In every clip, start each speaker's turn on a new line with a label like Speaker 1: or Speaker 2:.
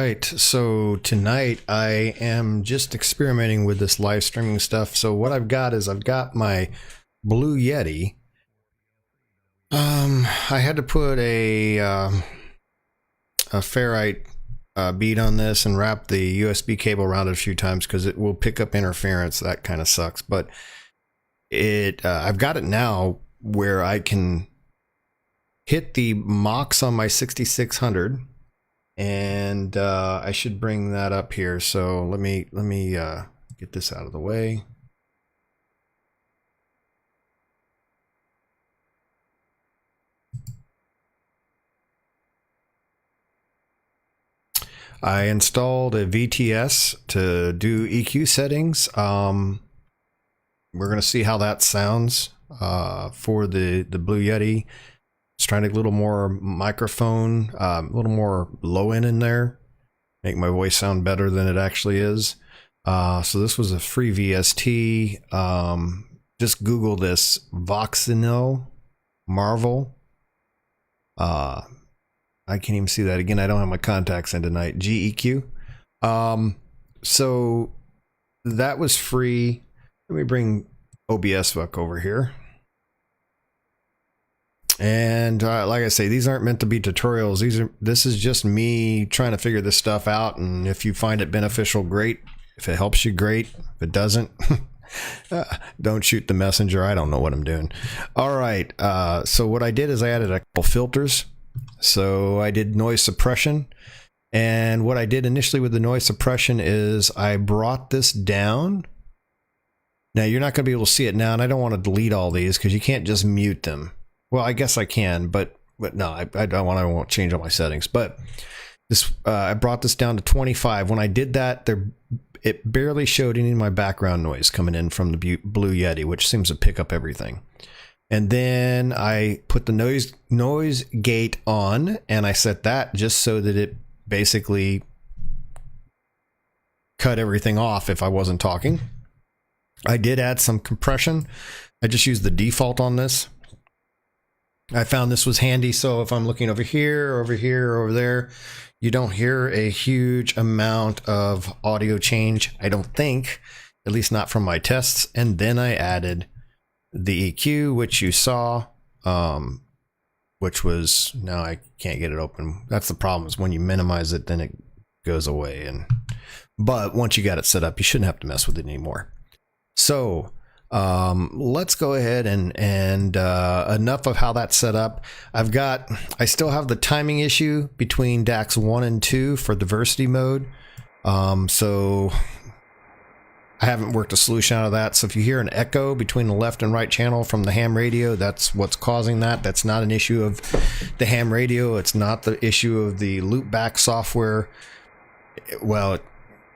Speaker 1: right, so tonight I am just experimenting with this live streaming stuff. So what I've got is I've got my Blue Yeti. I had to put a ferrite bead on this and wrap the USB cable around it a few times because it will pick up interference. That kind of sucks, but I've got it now where I can hit the Mox on my 6600. And I should bring that up here. So let me get this out of the way. I installed a VTS to do EQ settings. We're gonna see how that sounds for the Blue Yeti. Just trying to get a little more microphone, a little more low end in there, make my voice sound better than it actually is. So this was a free VST. Just Google this Voxino Marvel. I can't even see that again. I don't have my contacts in tonight. GEQ. So that was free. Let me bring OBS back over here. And like I say, these aren't meant to be tutorials. This is just me trying to figure this stuff out. And if you find it beneficial, great. If it helps you, great. If it doesn't, don't shoot the messenger. I don't know what I'm doing. All right. So what I did is I added a couple filters. So I did noise suppression. And what I did initially with the noise suppression is I brought this down. Now you're not going to be able to see it now. And I don't want to delete all these because you can't just mute them. Well, I guess I can, but no, I won't change all my settings. But this, I brought this down to 25. When I did that, it barely showed any of my background noise coming in from the Blue Yeti, which seems to pick up everything. And then I put the noise gate on, and I set that just so that it basically cut everything off if I wasn't talking. I did add some compression. I just used the default on this. I found this was handy, so if I'm looking over here, over there, you don't hear a huge amount of audio change, I don't think, at least not from my tests. And then I added the EQ, which you saw, which was, now I can't get it open. That's the problem, is when you minimize it, then it goes away. But once you got it set up, you shouldn't have to mess with it anymore. So let's go ahead and enough of how that's set up. I still have the timing issue between DACs 1 and 2 for diversity mode. So I haven't worked a solution out of that. So if you hear an echo between the left and right channel from the ham radio, that's what's causing that. That's not an issue of the ham radio. It's not the issue of the loopback software. Well,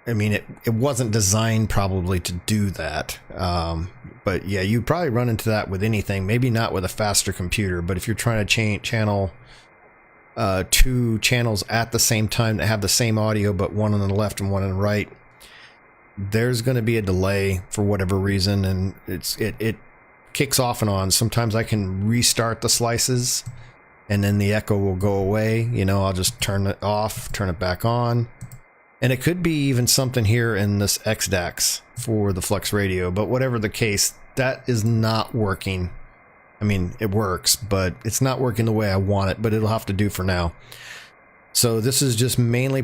Speaker 1: I mean, it wasn't designed probably to do that. But yeah, you probably run into that with anything, maybe not with a faster computer, but if you're trying to channel two channels at the same time that have the same audio, but one on the left and one on the right, there's going to be a delay for whatever reason. And it kicks off and on. Sometimes I can restart the slices and then the echo will go away. You know, I'll just turn it off, turn it back on. And it could be even something here in this XDAX for the FlexRadio, but whatever the case, that is not working. I mean, it works, but it's not working the way I want it, but it'll have to do for now. So this is just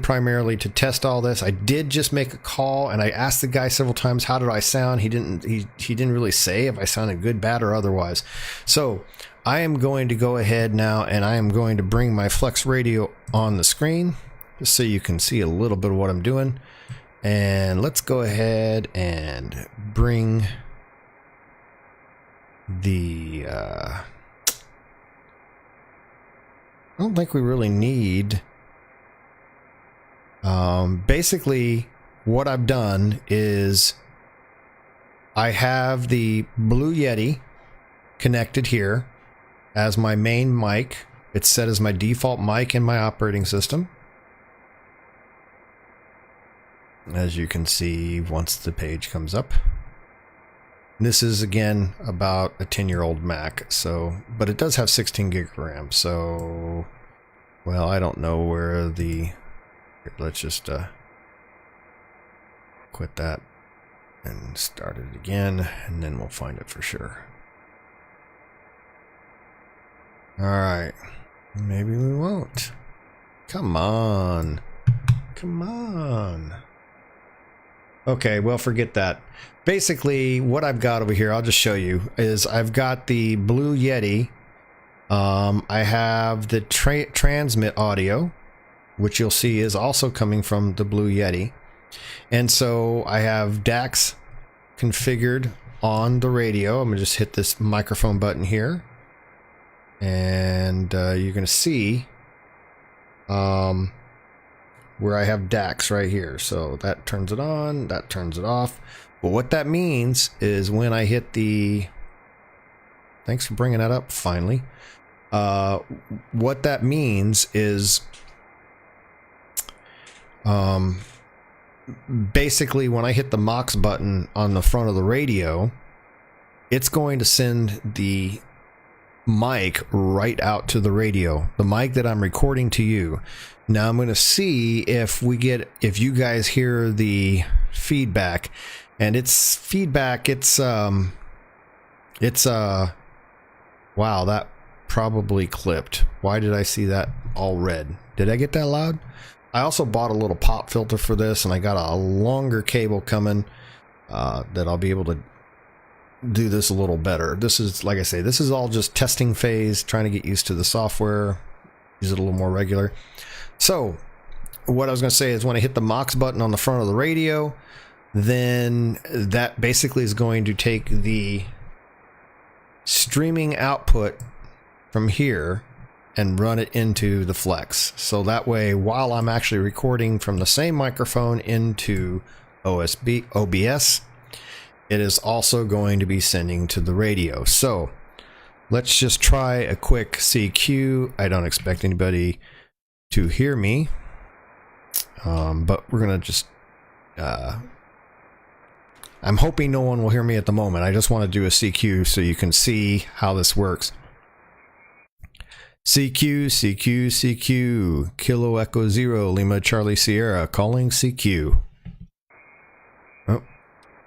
Speaker 1: primarily to test all this. I did just make a call and I asked the guy several times, how did I sound? He didn't really say if I sounded good, bad, or otherwise. So I am going to go ahead now and I am going to bring my FlexRadio on the screen, just so you can see a little bit of what I'm doing. And let's go ahead and bring the I don't think we really need basically what I've done is I have the Blue Yeti connected here as my main mic. It's set as my default mic in my operating system. As you can see, once the page comes up, this is again about a 10-year-old Mac. So, but it does have 16 gig of RAM. So, well, I don't know where the Here, let's just quit that and start it again, and then we'll find it for sure. Alright. Maybe we won't. Come on. Come on. Okay, well, forget that. Basically, what I've got over here, I'll just show you, is I've got the Blue Yeti. I have the transmit audio, which you'll see is also coming from the Blue Yeti. And so I have DAX configured on the radio. I'm going to just hit this microphone button here. And you're going to see where I have DAX right here. So that turns it on, that turns it off. But what that means is when I hit the... Thanks for bringing that up, finally. What that means is... basically when I hit the MOX button on the front of the radio, it's going to send the mic right out to the radio, the mic that I'm recording to you. Now I'm going to see if you guys hear the feedback, and it's feedback. Wow, that probably clipped. Why did I see that all red? Did I get that loud? I also bought a little pop filter for this, and I got a longer cable coming that I'll be able to do this a little better. This is, like I say, this is all just testing phase, trying to get used to the software, use it a little more regular. So what I was going to say is when I hit the MOX button on the front of the radio, then that basically is going to take the streaming output from here and run it into the Flex. So that way, while I'm actually recording from the same microphone into OBS, it is also going to be sending to the radio. So let's just try a quick CQ. I don't expect anybody to hear me, but we're gonna just I'm hoping no one will hear me at the moment. I just want to do a CQ so you can see how this works. CQ, CQ, CQ, Kilo Echo Zero, Lima Charlie Sierra, calling CQ. Oh,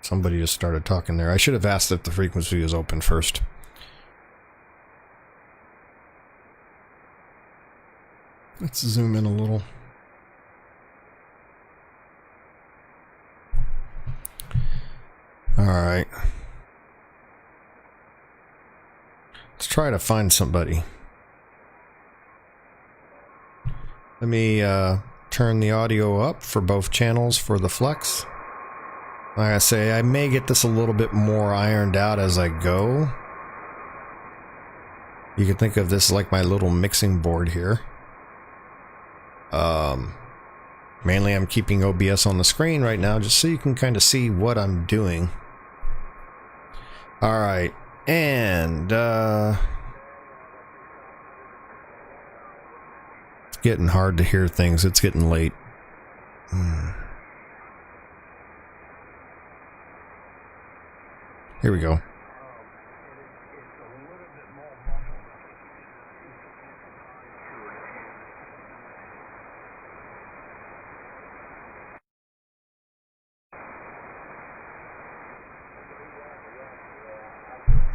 Speaker 1: somebody just started talking there. I should have asked if the frequency was open first. Let's zoom in a little. All right. Let's try to find somebody. Let me turn the audio up for both channels for the Flex. Like I say, I may get this a little bit more ironed out as I go. You can think of this like my little mixing board here. Mainly I'm keeping OBS on the screen right now just so you can kind of see what I'm doing. Alright, and it's getting hard to hear things. It's getting late. Here we go.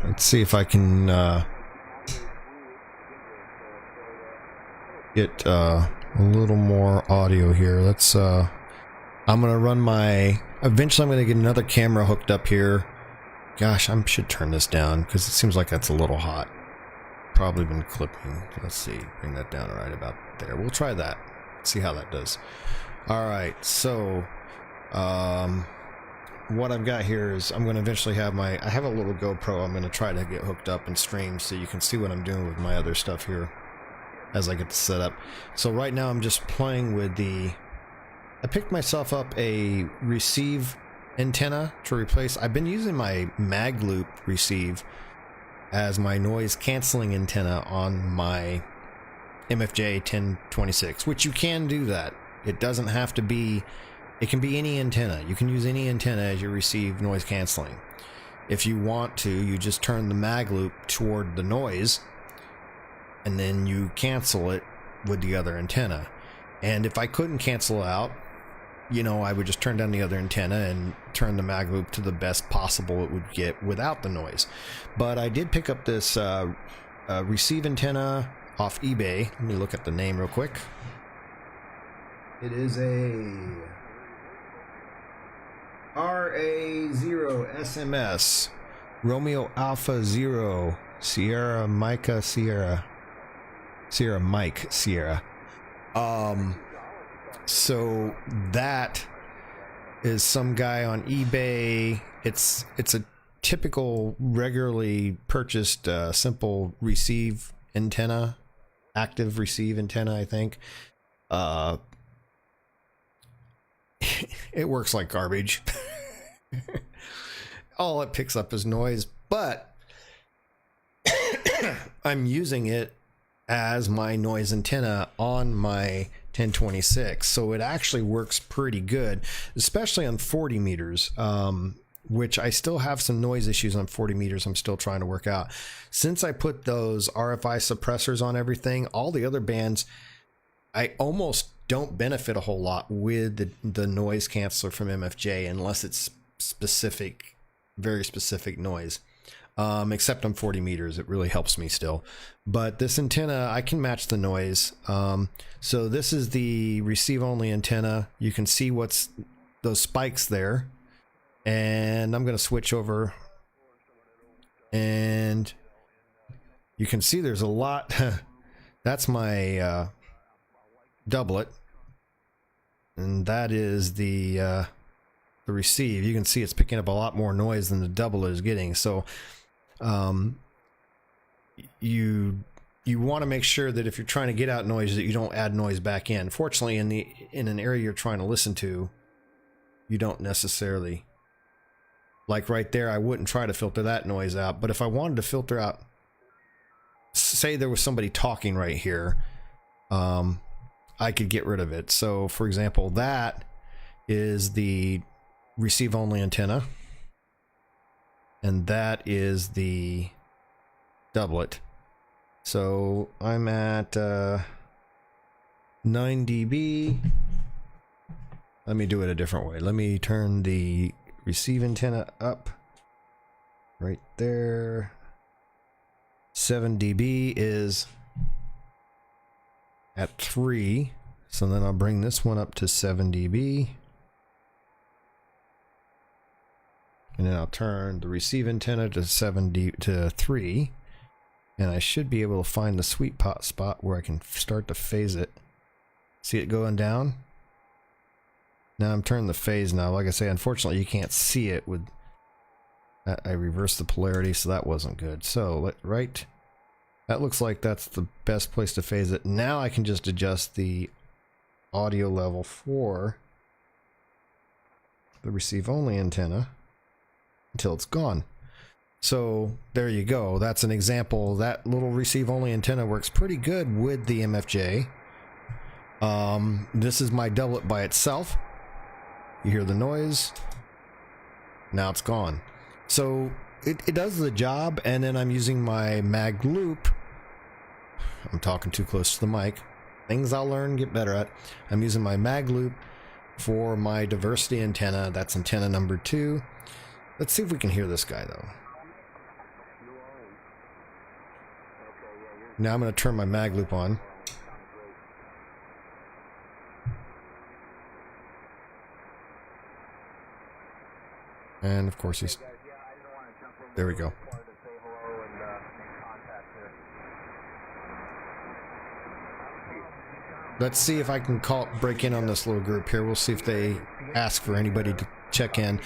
Speaker 1: Let's see if I can get a little more audio here. Let's I'm gonna run my, eventually I'm gonna get another camera hooked up here. Gosh, I should turn this down because it seems like that's a little hot. Probably been clipping. Let's see, bring that down right about there. We'll try that, see how that does. All right, so what I've got here is I'm going to eventually have I have a little GoPro I'm going to try to get hooked up and stream so you can see what I'm doing with my other stuff here as I get this set up. So right now I'm just playing with I picked myself up a receive antenna to replace. I've been using my mag loop receive as my noise canceling antenna on my MFJ 1026, which you can do that. It doesn't have to be, it can be any antenna. You can use any antenna as your receive noise canceling. If you want to, you just turn the mag loop toward the noise and then you cancel it with the other antenna. And if I couldn't cancel out, you know, I would just turn down the other antenna and turn the mag loop to the best possible it would get without the noise. But I did pick up this receive antenna off eBay. Let me look at the name real quick. It is a RA0 SMS, Romeo Alpha 0, Sierra Micah Sierra, Sierra Mike Sierra. So that is some guy on eBay. It's a typical regularly purchased simple receive antenna, active receive antenna, I think. It works like garbage. All it picks up is noise, but I'm using it as my noise antenna on my 1026, so it actually works pretty good, especially on 40 meters, which I still have some noise issues on 40 meters I'm still trying to work out. Since I put those RFI suppressors on everything, all the other bands, I almost don't benefit a whole lot with the noise canceller from MFJ unless it's specific, very specific noise. Except on 40 meters, it really helps me still. But this antenna, I can match the noise. So this is the receive only antenna. You can see what's those spikes there. And I'm going to switch over. And you can see there's a lot. That's my doublet. And that is the receive. You can see it's picking up a lot more noise than the doublet is getting. So you want to make sure that if you're trying to get out noise that you don't add noise back in. Fortunately, in an area you're trying to listen to, you don't necessarily, like right there, I wouldn't try to filter that noise out. But if I wanted to filter out, say there was somebody talking right here, I could get rid of it. So for example, that is the receive only antenna, and that is the doublet. So I'm at 9 dB. Let me do it a different way. Let me turn the receive antenna up right there. 7 dB is at 3. So then I'll bring this one up to 7 dB. And then I'll turn the receive antenna to 3, and I should be able to find the sweet spot where I can start to phase it. See it going down? Now I'm turning the phase now. Like I say, unfortunately you can't see it with that. I reversed the polarity, so that wasn't good. So right, that looks like that's the best place to phase it. Now I can just adjust the audio level for the receive only antenna until it's gone. So there you go. That's an example. That little receive only antenna works pretty good with the MFJ. This is my doublet by itself. You hear the noise. Now it's gone. So it does the job, and then I'm using my mag loop. I'm talking too close to the mic. Things I'll learn, get better at. I'm using my mag loop for my diversity antenna. That's antenna number 2. Let's see if we can hear this guy though. Now I'm going to turn my mag loop on. And of course he's... There we go. Let's see if I can break in on this little group here. We'll see if they ask for anybody to check in.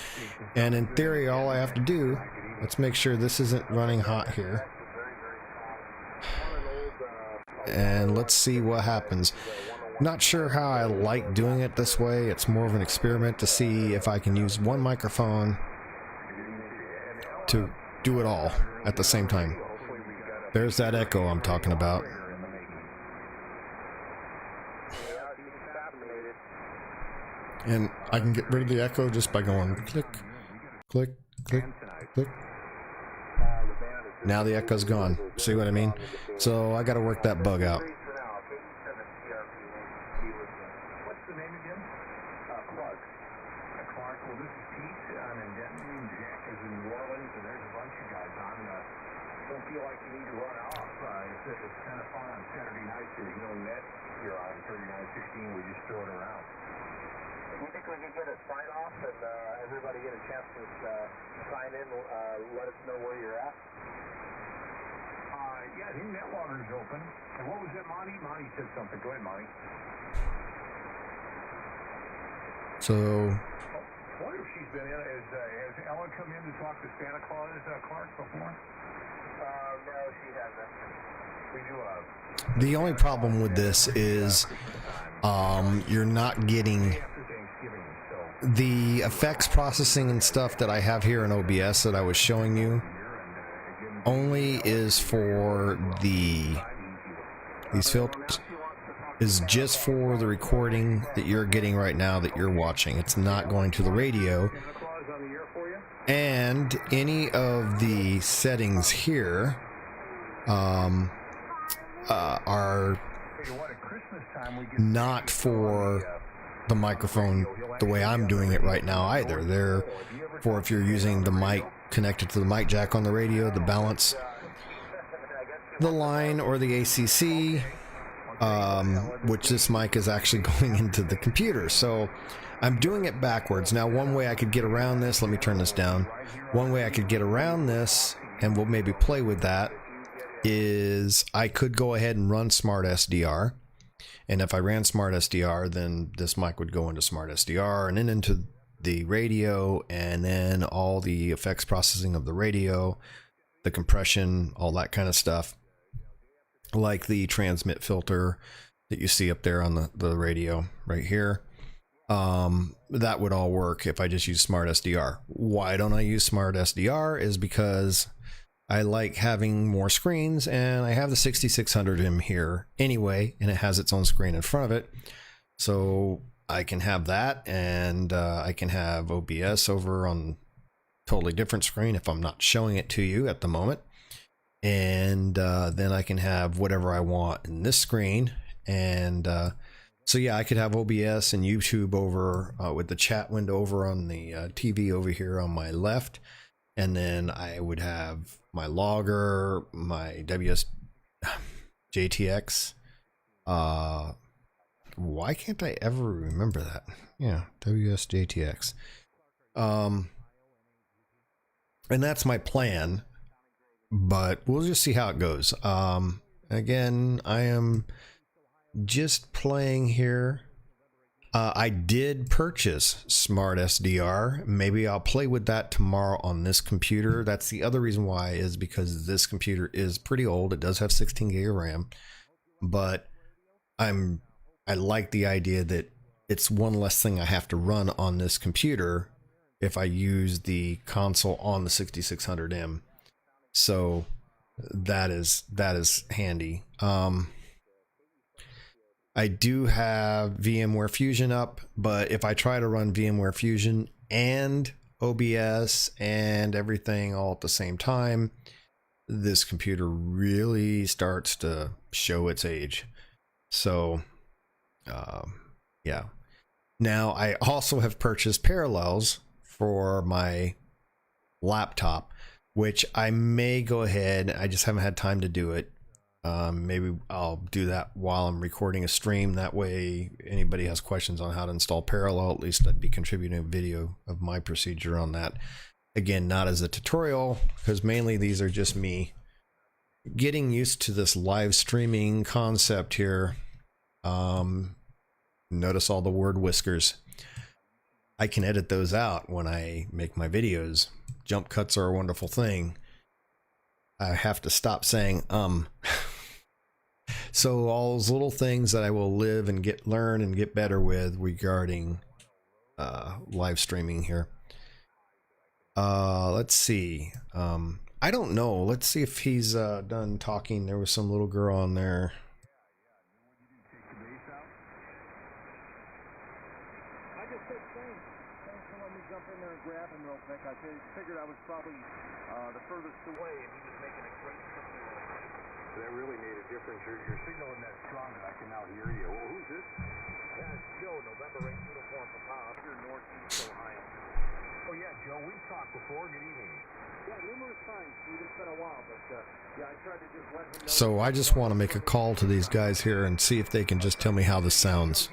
Speaker 1: And in theory, all I have to do, let's make sure this isn't running hot here. And let's see what happens. Not sure how I like doing it this way. It's more of an experiment to see if I can use one microphone to do it all at the same time. There's that echo I'm talking about. And I can get rid of the echo just by going click, click, click, click. Now the echo's gone. See what I mean? So I got to work that bug out.
Speaker 2: it's kind of fun on Saturday nights. There's no net here on 3916. We just throw it around. Do you think we could get a sign-off and everybody get a chance to sign in, let us know where you're at? Yeah, I think net water's open. And what was that, Monty? Monty said something. Go ahead, Monty.
Speaker 1: So...
Speaker 2: I wonder if she's been in. Has Ellen come in to talk to Santa Claus, Clark, before? No, she hasn't. We do
Speaker 1: the only problem with this is you're not getting the effects processing and stuff that I have here in OBS that I was showing you only is for these filters is just for the recording that you're getting right now that you're watching. It's not going to the radio. And any of the settings here are not for the microphone the way I'm doing it right now either. They're for if you're using the mic connected to the mic jack on the radio, the balance, the line, or the ACC, which this mic is actually going into the computer. So I'm doing it backwards. Now, one way I could get around this, let me turn this down. One way I could get around this, and we'll maybe play with that, is I could go ahead and run Smart SDR. And if I ran Smart SDR, then this mic would go into Smart SDR and then into the radio, and then all the effects processing of the radio, the compression, all that kind of stuff, like the transmit filter that you see up there on the radio right here. That would all work if I just use Smart SDR. Why don't I use Smart SDR is because I like having more screens, and I have the 6600M here anyway, and it has its own screen in front of it. So I can have that, and I can have OBS over on a totally different screen if I'm not showing it to you at the moment. And then I can have whatever I want in this screen. And so yeah, I could have OBS and YouTube over with the chat window over on the TV over here on my left. And then I would have my logger, my JTX. Why can't I ever remember that? Yeah, WSJTX. And that's my plan, but we'll just see how it goes. Again, I am just playing here. I did purchase Smart SDR. Maybe I'll play with that tomorrow on this computer. That's the other reason why, is because this computer is pretty old. It does have 16 gig of RAM, but I like the idea that it's one less thing I have to run on this computer if I use the console on the 6600M. So that is handy. I do have VMware Fusion up, but if I try to run VMware Fusion and OBS and everything all at the same time, this computer really starts to show its age. So, yeah. Now, I also have purchased Parallels for my laptop, which I may go ahead. I just haven't had time to do it. Maybe I'll do that while I'm recording a stream. That way, anybody has questions on how to install Parallel, at least I'd be contributing a video of my procedure on that. Again, not as a tutorial, because mainly these are just me getting used to this live streaming concept here. Notice all the word whiskers. I can edit those out when I make my videos. Jump cuts are a wonderful thing. I have to stop saying So all those little things that I will live and learn and get better with regarding live streaming here. Let's see. I don't know. Let's see if he's done talking. There was some little girl on there.
Speaker 2: I figured I was probably the furthest away, and he was making a great signal. That really made a difference. Your signal isn't that strong that I can now hear you. Well, who's this? That's Joe, November 8 uniform from here, Northeast Ohio. Oh, yeah, Joe, we've talked before. Good evening.
Speaker 1: So I just want to make a call to these guys here and see if they can just tell me how this sounds.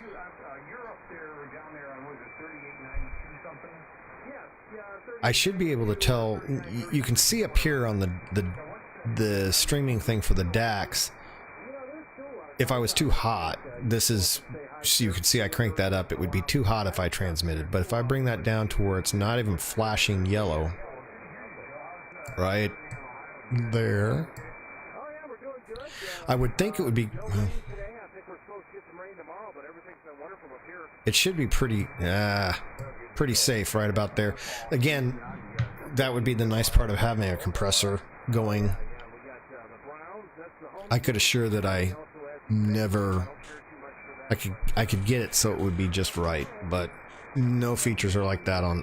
Speaker 1: I should be able to tell. You can see up here on the streaming thing for the DACs. If I was too hot, this is, so you can see I cranked that up. It would be too hot if I transmitted. But if I bring that down to where it's not even flashing yellow, right there, I would think it would be. It should be pretty safe right about there. Again, that would be the nice part of having a compressor going. I could assure that I could get it so it would be just right, but no features are like that on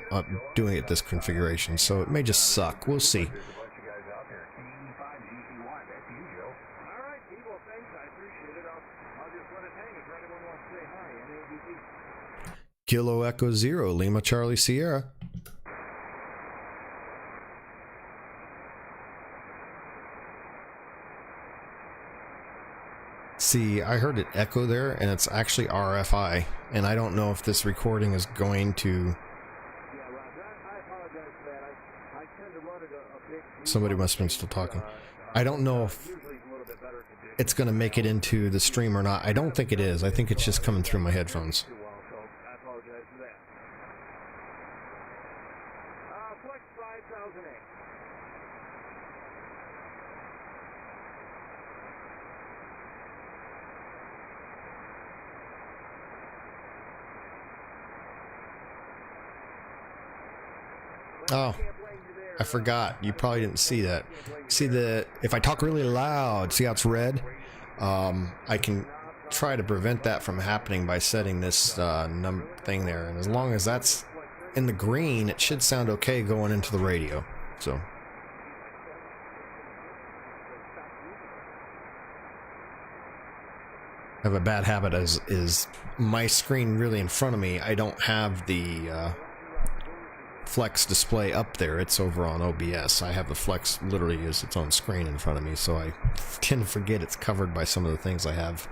Speaker 1: doing it this configuration, so it may just suck. We'll see. Kilo Echo Zero, Lima Charlie Sierra. See, I heard it echo there, and it's actually RFI, and I don't know if this recording is going to... Somebody must have been still talking. I don't know if it's going to make it into the stream or not. I don't think it is. I think it's just coming through my headphones. Oh, I forgot. You probably didn't see that. See if I talk really loud, see how it's red? I can try to prevent that from happening by setting this thing there. And as long as that's in the green, it should sound okay going into the radio. So. I have a bad habit is my screen really in front of me. I don't have the Flex display up there. It's over on OBS. I have the Flex literally as its own screen in front of me, so I tend to forget it's covered by some of the things I have.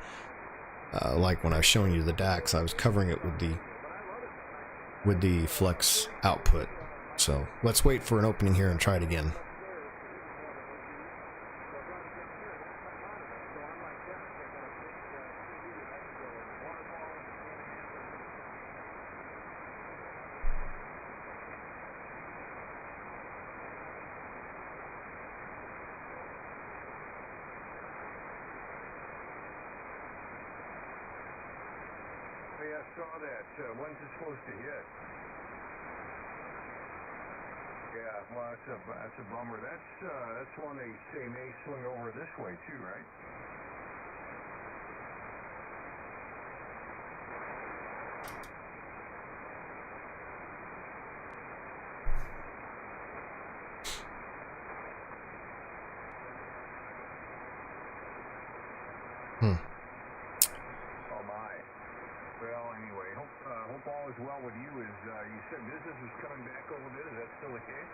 Speaker 1: Like when I was showing you the DACs, I was covering it with the Flex output. So let's wait for an opening here and try it again.
Speaker 2: When's it supposed to hit? Yeah, well, that's a bummer. That's one they say may swing over this way too, right? Oh my. Well, anyway, hope all is well with you. You said business is coming back a little bit. Is that still the case?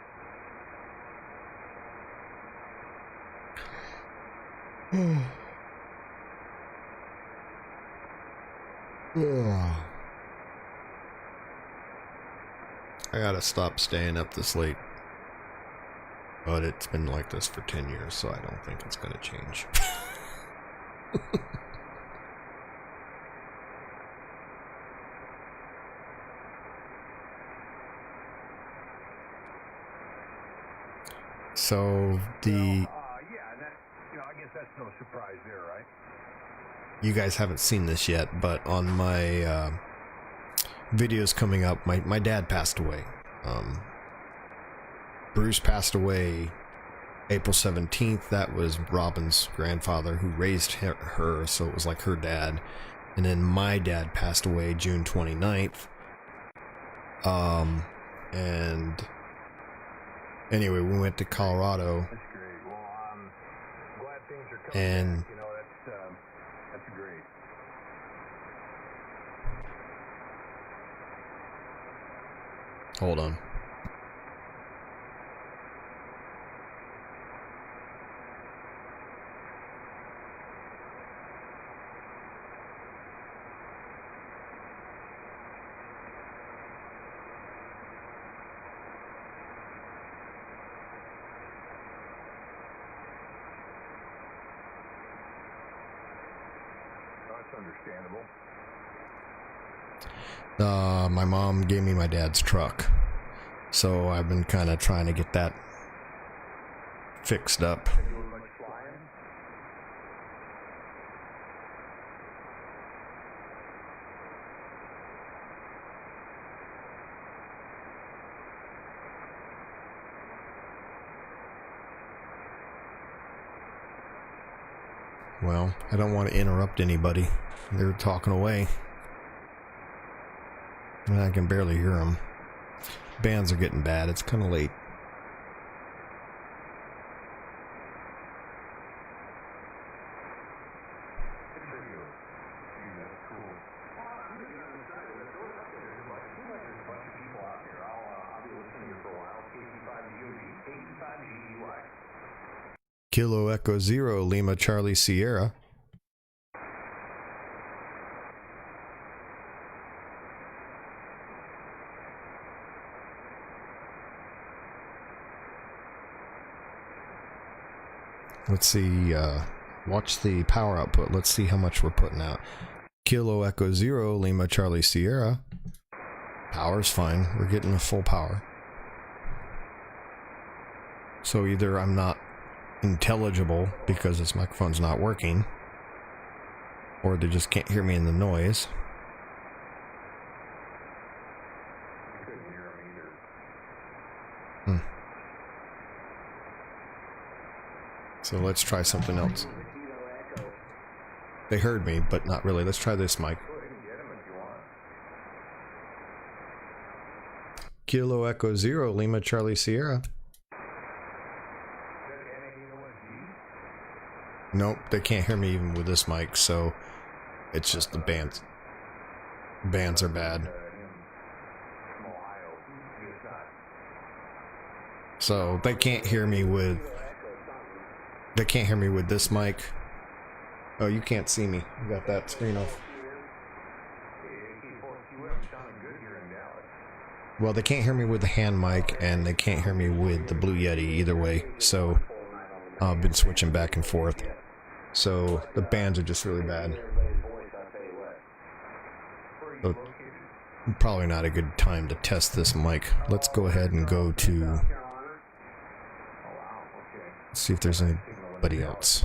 Speaker 1: I gotta stop staying up this late. But it's been like this for 10 years, so I don't think it's gonna change. So
Speaker 2: yeah, I guess that's no surprise there, right?
Speaker 1: You guys haven't seen this yet, but on my videos coming up, my dad passed away. Bruce passed away April 17th. That was Robin's grandfather who raised her, so it was like her dad. And then my dad passed away June 29th. And anyway, we went to Colorado.
Speaker 2: That's great. Well, glad things are coming
Speaker 1: and
Speaker 2: back. You know, that's great.
Speaker 1: Hold on.
Speaker 2: understandable.
Speaker 1: My mom gave me my dad's truck, so I've been kind of trying to get that fixed up.
Speaker 2: Been doing much flying?
Speaker 1: Well, I don't want to interrupt anybody. They're talking away. And I can barely hear them. Bands are getting bad. It's kind of late. Kilo Echo Zero Lima Charlie Sierra. Let's see, watch the power output. Let's see how much we're putting out. Kilo Echo Zero Lima Charlie Sierra. Power's fine. We're getting a full power. So either I'm not intelligible because this microphone's not working, or they just can't hear me in the noise. So let's try something else. They heard me, but not really. Let's try this mic. Kilo Echo Zero Lima Charlie Sierra. Nope, they can't hear me even with this mic, so it's just the bands. Bands are bad. So they can't hear me with this mic. Oh, you can't see me. You got that screen off. Well, they can't hear me with the hand mic, and they can't hear me with the Blue Yeti either way. So I've been switching back and forth. So the bands are just really bad. So probably not a good time to test this mic. Let's go ahead and go to see if there's anybody else.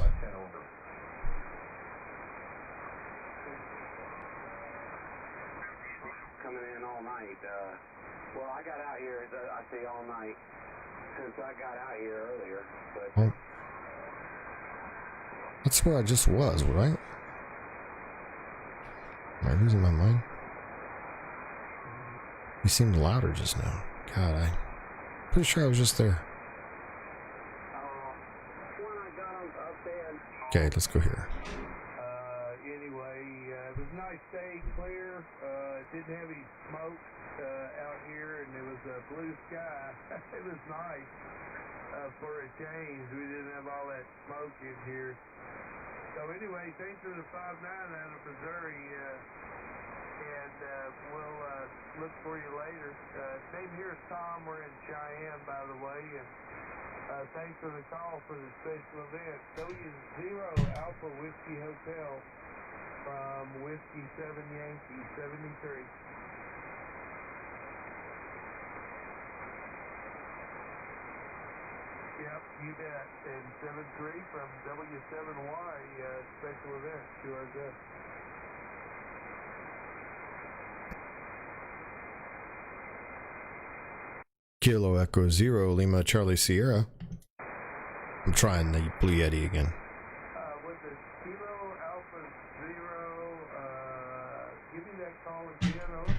Speaker 2: Coming in all night. Well, I got out here, I say all night, since I got out here earlier. But
Speaker 1: Oh. That's where I just was, right? Am I losing my mind? You seemed louder just now. God, I'm pretty sure I was just there.
Speaker 2: when I got up there,
Speaker 1: Okay, let's go here.
Speaker 3: Anyway, it was a nice day, clear. Didn't have any smoke out here, and it was a blue sky. It was nice for a change. We didn't have all that smoke in here. So anyway, thanks for the 5-9 out of Missouri, and we'll look for you later. Name here is Tom. We're in Cheyenne, by the way, and thanks for the call for the special event. W0 Alpha Whiskey Hotel from Whiskey 7 Yankee 73. Yep, you bet. And 73 from W7Y special event. Sure good.
Speaker 1: Kilo Echo Zero Lima Charlie Sierra. I'm trying the Blue Yeti again.
Speaker 3: With the Kilo Alpha Zero, give me that call again, over.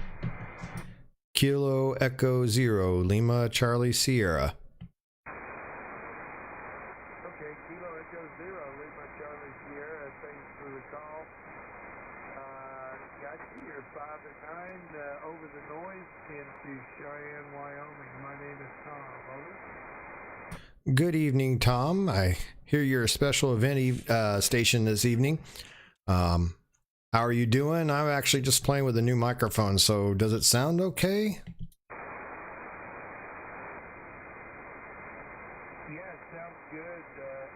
Speaker 1: Kilo Echo Zero Lima Charlie Sierra.
Speaker 3: Okay, Kilo Echo Zero, Lima Charlie Sierra, thanks for the call. Got you here 5 to 9 over the noise into Cheyenne, Wyoming. My name is Tom. Over.
Speaker 1: Good evening, Tom. I hear you're a special event station this evening. How are you doing? I'm actually just playing with a new microphone, so does it sound okay?
Speaker 3: Yeah, it sounds good.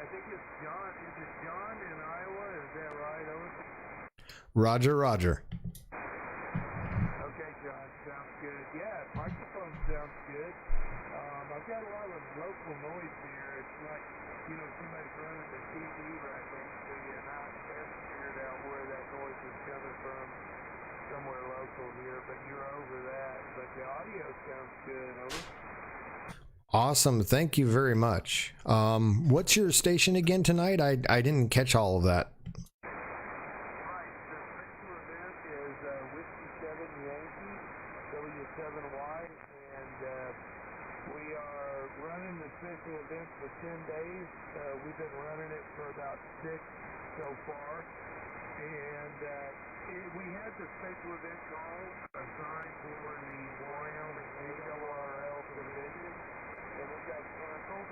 Speaker 3: I think it's John. Is it John in Iowa? Is that right, over?
Speaker 1: Roger, roger.
Speaker 3: Okay, John, sounds good. Yeah, microphone sounds good. I've got a lot of local noise here. It's like, somebody's running the TV right next to you, and I haven't figured out where that noise is coming from somewhere local here, but you're over that. But the audio sounds good, over.
Speaker 1: Awesome. Thank you very much. What's your station again tonight? I didn't catch all of that.
Speaker 3: Right, the special event is Whiskey 7 Yankee, W7Y, and we are running the special event for 10 days. We've been running it for about 6 so far, and we had the special event call assigned for the Wyoming HLRL convention, and it got canceled,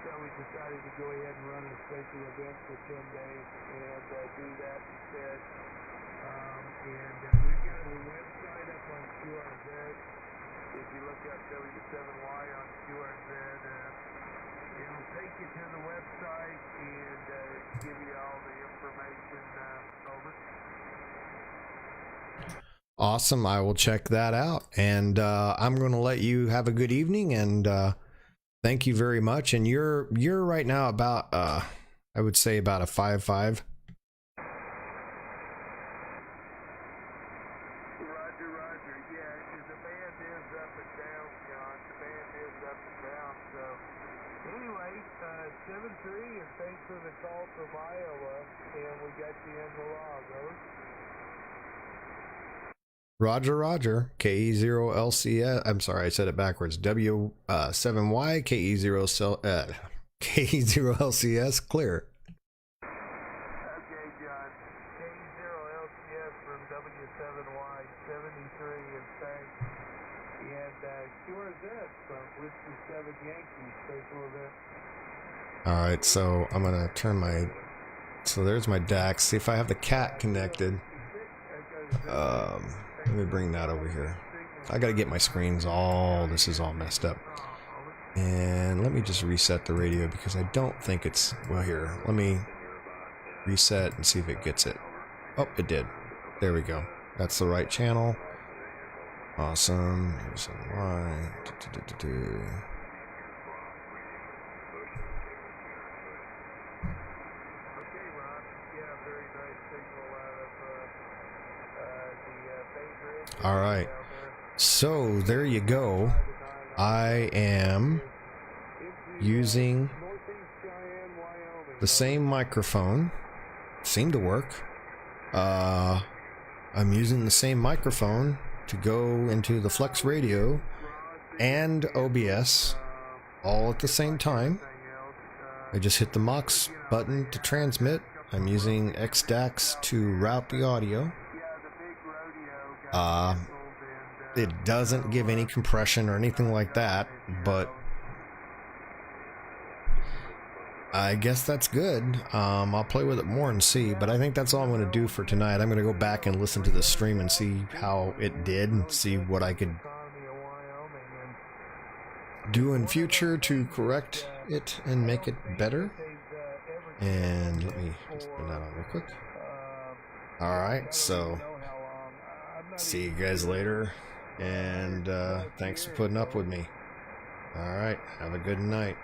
Speaker 3: so we decided to go ahead and run a special event for 10 days and do that instead. And we've got a website up on QRZ. If you look up W7Y on QRZ, it'll take you to the website and give you all the information over.
Speaker 1: Awesome. I will check that out. And I'm going to let you have a good evening. And thank you very much. And you're right now about, I would say about a 5.5.
Speaker 3: Roger. Yeah, the band is up and down, John. The band is up and down. So, anyway, 7-3, and thanks for the call from Iowa. And we got you in the log, over.
Speaker 1: Roger. KE0LCS. I'm sorry, I said it backwards. W7Y KE0LCS clear.
Speaker 3: Okay, John. K0LCS from W7Y 73 and thanks. And QRZ from Whiskey 7 Yankee special event.
Speaker 1: All right, so I'm going to turn my... So there's my DAC. See if I have the cat connected. Let me bring that over here. I got to get my screens all... This is all messed up. And let me just reset the radio because I don't think it's... Well, here. Let me reset and see if it gets it. Oh, it did. There we go. That's the right channel. Awesome. Here's some line. All right. So there you go. I am using the same microphone. Seemed to work. I'm using the same microphone to go into the FlexRadio and OBS all at the same time. I just hit the Mox button to transmit. I'm using XDAX to route the audio. It doesn't give any compression or anything like that, but I guess that's good. I'll play with it more and see, but I think that's all I'm going to do for tonight. I'm going to go back and listen to the stream and see how it did and see what I could do in future to correct it and make it better. And let me just put that on real quick. Alright, so see you guys later, and thanks for putting up with me. Alright, have a good night.